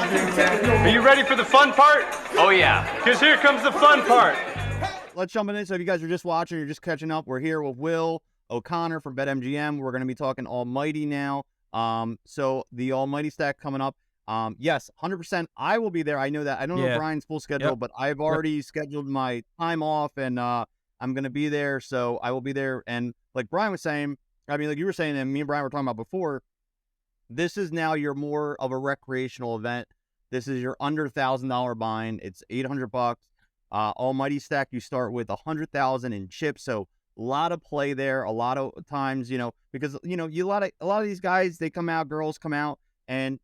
Are you ready for the fun part? Oh, yeah. Because here comes the fun part. Let's jump in. So if you guys are just watching, you're just catching up, we're here with Will O'Connor from BetMGM. We're going to be talking Almighty now. So the Almighty stack coming up. Yes, 100%. I will be there. I know that. I don't know Brian's full schedule, but I've already scheduled my time off, and I'm going to be there. So I will be there. And like Brian was saying, I mean, like you were saying, and me and Brian were talking about before, this is now your more of a recreational event. This is your under $1,000 bind. It's $800. Almighty stack, you start with 100,000 in chips. So a lot of play there. A lot of times, because a lot of these guys, they come out, girls come out, and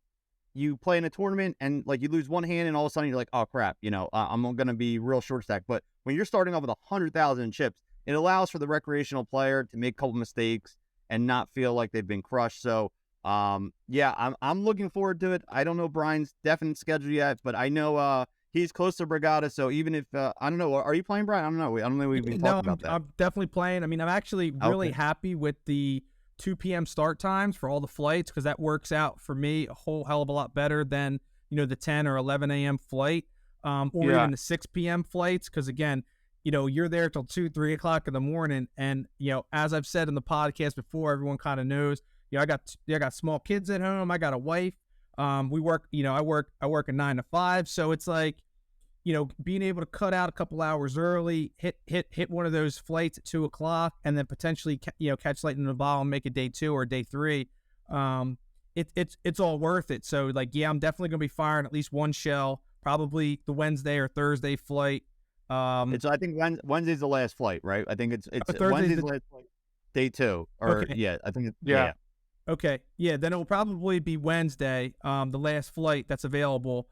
you play in a tournament and like you lose one hand and all of a sudden you're like, oh crap, I'm going to be real short stack. But when you're starting off with 100,000 in chips, it allows for the recreational player to make a couple mistakes and not feel like they've been crushed. So I'm looking forward to it. I don't know Brian's definite schedule yet, but I know he's close to Borgata. So even if I don't know, are you playing, Brian? I don't know. We've been talking about that. I'm definitely playing. I mean, I'm actually really happy with the 2 p.m. start times for all the flights, because that works out for me a whole hell of a lot better than the 10 or 11 a.m. flight, or even the 6 p.m. flights, because again, you're there till 2-3 o'clock in the morning, and as I've said in the podcast before, everyone kind of knows, I got small kids at home, I got a wife, we work, I work a 9 to 5, so it's like, being able to cut out a couple hours early, hit one of those flights at 2 o'clock, and then potentially catch lightning in the bottle and make it day 2 or day 3. It's all worth it. So like, I'm definitely gonna be firing at least one shell, probably the Wednesday or Thursday flight. I think Wednesday's the last flight, right? I think it's Wednesday's the last flight. Day 2, or okay. I think Okay, then it will probably be Wednesday, the last flight that's available.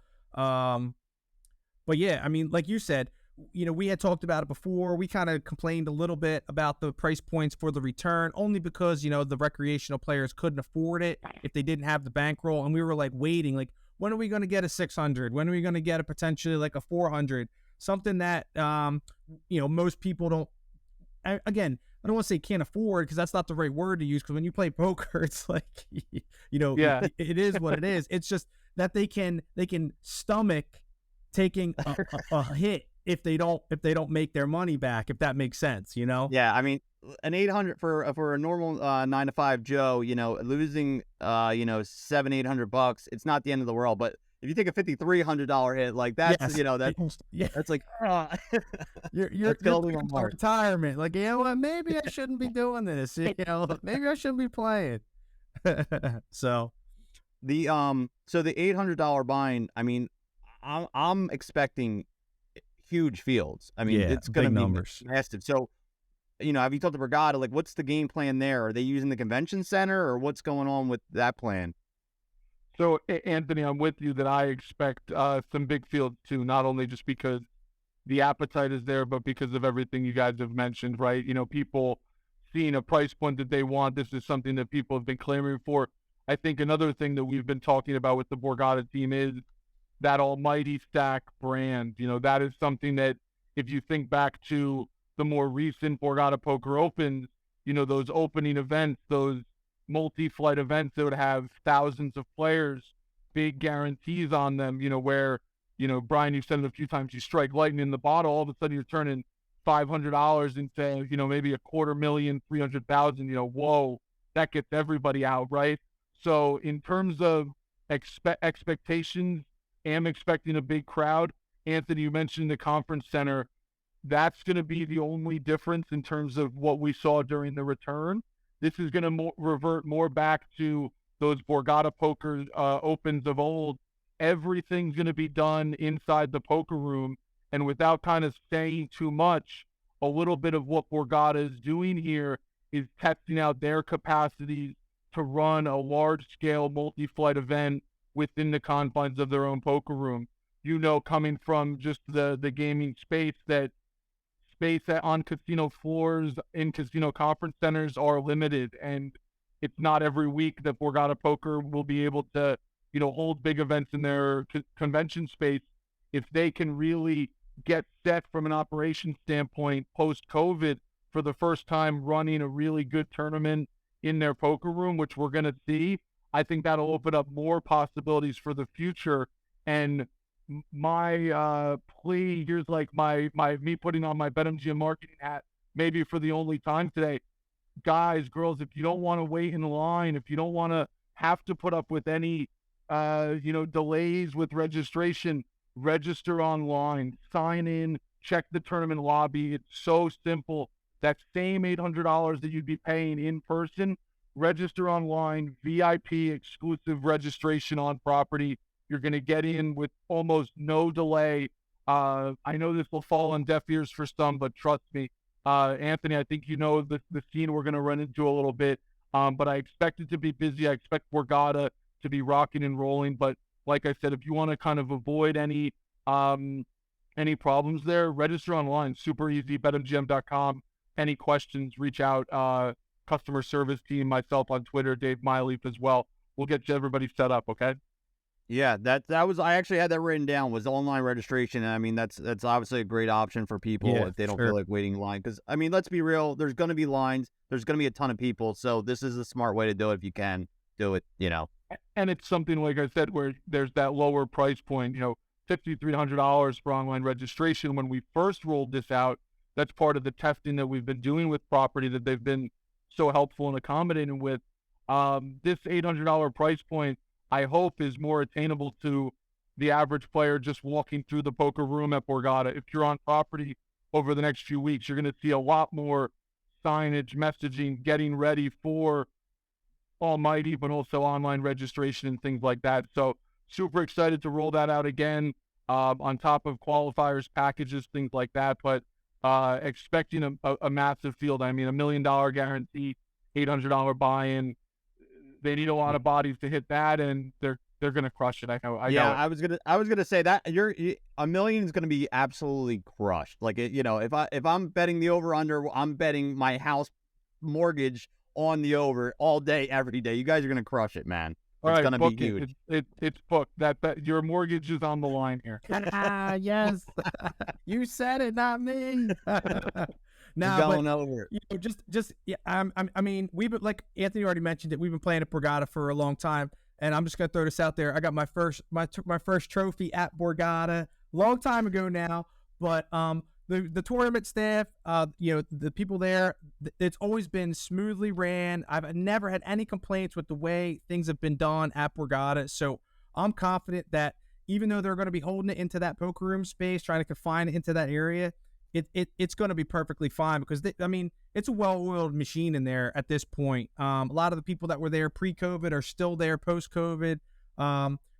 But I mean, like you said, we had talked about it before. We kind of complained a little bit about the price points for the return, only because, the recreational players couldn't afford it if they didn't have the bankroll. And we were like waiting, like, when are we going to get a 600? When are we going to get a potentially like a 400? Something that, most people don't, again, I don't want to say can't afford, because that's not the right word to use, because when you play poker, it's like, it is what it is. It's just that they can stomach taking a hit if they don't make their money back, if that makes sense, Yeah, I mean, an 800 for a normal 9 to 5 Joe, losing $700-800, it's not the end of the world. But if you take a $5,300 hit, like that's that's like you're building on retirement. Like, maybe I shouldn't be doing this. Maybe I shouldn't be playing. So the $800 bind, I mean, I'm expecting huge fields. I mean, it's going to be numbers. Massive. So, have you talked to Borgata? Like, what's the game plan there? Are they using the convention center, or what's going on with that plan? So, Anthony, I'm with you that I expect some big fields too, not only just because the appetite is there, but because of everything you guys have mentioned, right? People seeing a price point that they want. This is something that people have been clamoring for. I think another thing that we've been talking about with the Borgata team is that Almighty stack brand. That is something that, if you think back to the more recent Borgata Poker Opens, those opening events, those multi-flight events that would have thousands of players, big guarantees on them, where, Brian, you've said it a few times, you strike lightning in the bottle, all of a sudden you're turning $500 into, maybe $250,000, 300,000, whoa, that gets everybody out, right? So in terms of expectations, am expecting a big crowd. Anthony, you mentioned the conference center. That's going to be the only difference in terms of what we saw during the return. This is going to revert more back to those Borgata Poker Opens of old. Everything's going to be done inside the poker room, and without kind of saying too much, a little bit of what Borgata is doing here is testing out their capacities to run a large-scale multi-flight event within the confines of their own poker room. Coming from just the gaming space, that space on casino floors in casino conference centers are limited, and it's not every week that Borgata Poker will be able to, hold big events in their convention space. If they can really get set from an operation standpoint post-COVID for the first time, running a really good tournament in their poker room, which we're going to see, I think that'll open up more possibilities for the future And my plea here's like me putting on my BetMGM marketing hat, maybe for the only time today. Guys, girls, if you don't want to wait in line, if you don't want to have to put up with any delays with registration, register online, sign in, check the tournament lobby. It's so simple. That same $800 that you'd be paying in person, register online, VIP exclusive registration on property. You're going to get in with almost no delay. I know this will fall on deaf ears for some, but trust me, Anthony, I think you know the scene we're going to run into a little bit. But I expect it to be busy. I expect Borgata to be rocking and rolling. But like I said, if you want to kind of avoid any problems there, register online. Super easy. BetMGM.com. Any questions, reach out. Customer service team, myself on Twitter, Dave Myleaf as well. We'll get everybody set up, okay? Yeah, that was, I actually had that written down, was online registration. And I mean, that's obviously a great option for people if they don't feel like waiting in line. Because I mean, let's be real, there's going to be lines, there's going to be a ton of people. So this is a smart way to do it if you can do it, And it's something, like I said, where there's that lower price point, $5,300 for online registration. When we first rolled this out, that's part of the testing that we've been doing with property that they've been so helpful and accommodating with. This $800 price point, I hope, is more attainable to the average player just walking through the poker room at Borgata. If you're on property over the next few weeks, you're going to see a lot more signage, messaging, getting ready for Almighty, but also online registration and things like that. So super excited to roll that out again, on top of qualifiers, packages, things like that. But expecting a massive field. I mean, $1 million guarantee, $800 buy-in. They need a lot of bodies to hit that, and they're gonna crush it. I know. I was gonna say that $1 million is gonna be absolutely crushed. Like if I'm betting the over under, I'm betting my house mortgage on the over all day, every day. You guys are gonna crush it, man. It's gonna be huge. It's booked. That your mortgage is on the line here. Yes, you said it, not me. Now, going over. I mean, we've been, like Anthony already mentioned it, we've been playing at Borgata for a long time, and I'm just gonna throw this out there. I got my first trophy at Borgata long time ago now, but the tournament staff, the people there, it's always been smoothly ran. I've never had any complaints with the way things have been done at Borgata, so I'm confident that even though they're going to be holding it into that poker room space, trying to confine it into that area, it's going to be perfectly fine because it's a well-oiled machine in there at this point. A lot of the people that were there pre-COVID are still there post-COVID.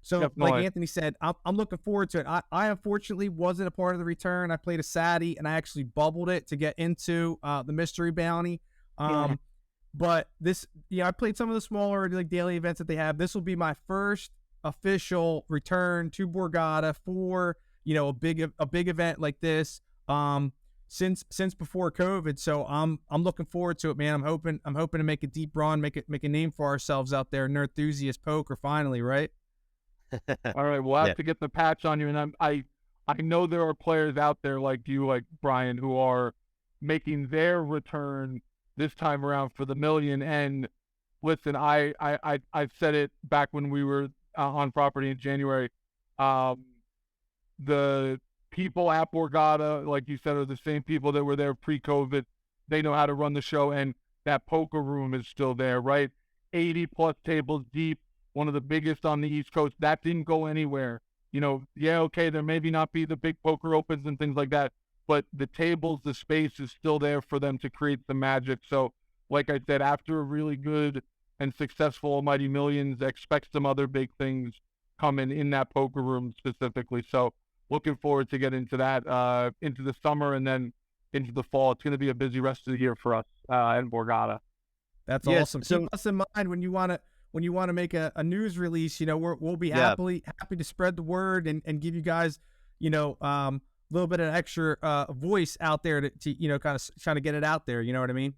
So Definitely. Like Anthony said, I'm looking forward to it. I unfortunately wasn't a part of the return. I played a Saturday and I actually bubbled it to get into the mystery bounty. But this, I played some of the smaller like daily events that they have. This will be my first official return to Borgata for a big event like this. Since before COVID, so I'm looking forward to it, man. I'm hoping to make a deep run, make a name for ourselves out there, Nerdthusiast Poker, finally, right? All right, we'll have to get the patch on you, and I know there are players out there like you, like Brian, who are making their return this time around for the million. And listen, I said it back when we were on property in January. The people at Borgata, like you said, are the same people that were there pre-COVID. They know how to run the show, and that poker room is still there, right? 80 plus tables deep, one of the biggest on the East Coast. That didn't go anywhere. Okay, there maybe not be the big poker opens and things like that, but the tables, the space is still there for them to create the magic. So, like I said, after a really good and successful Almighty Millions, expect some other big things coming in that poker room specifically. So, looking forward to get into that, into the summer and then into the fall. It's going to be a busy rest of the year for us in Borgata. That's awesome. So, keep us in mind when you want to make a news release. We'll be happy to spread the word and give you guys, a little bit of extra voice out there to kind of trying to get it out there. You know what I mean?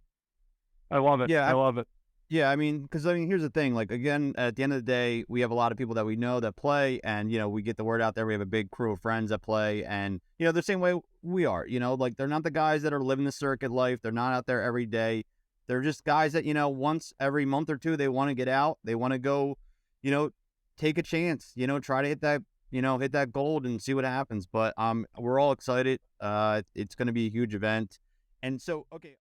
I love it. Yeah, I love it. Yeah, because here's the thing. Like, again, at the end of the day, we have a lot of people that we know that play, and we get the word out there. We have a big crew of friends that play, and the same way we are. Like, they're not the guys that are living the circuit life. They're not out there every day. They're just guys that once every month or two they want to get out. They want to go, take a chance. Try to hit that hit that gold and see what happens. But we're all excited. It's going to be a huge event. And so, okay,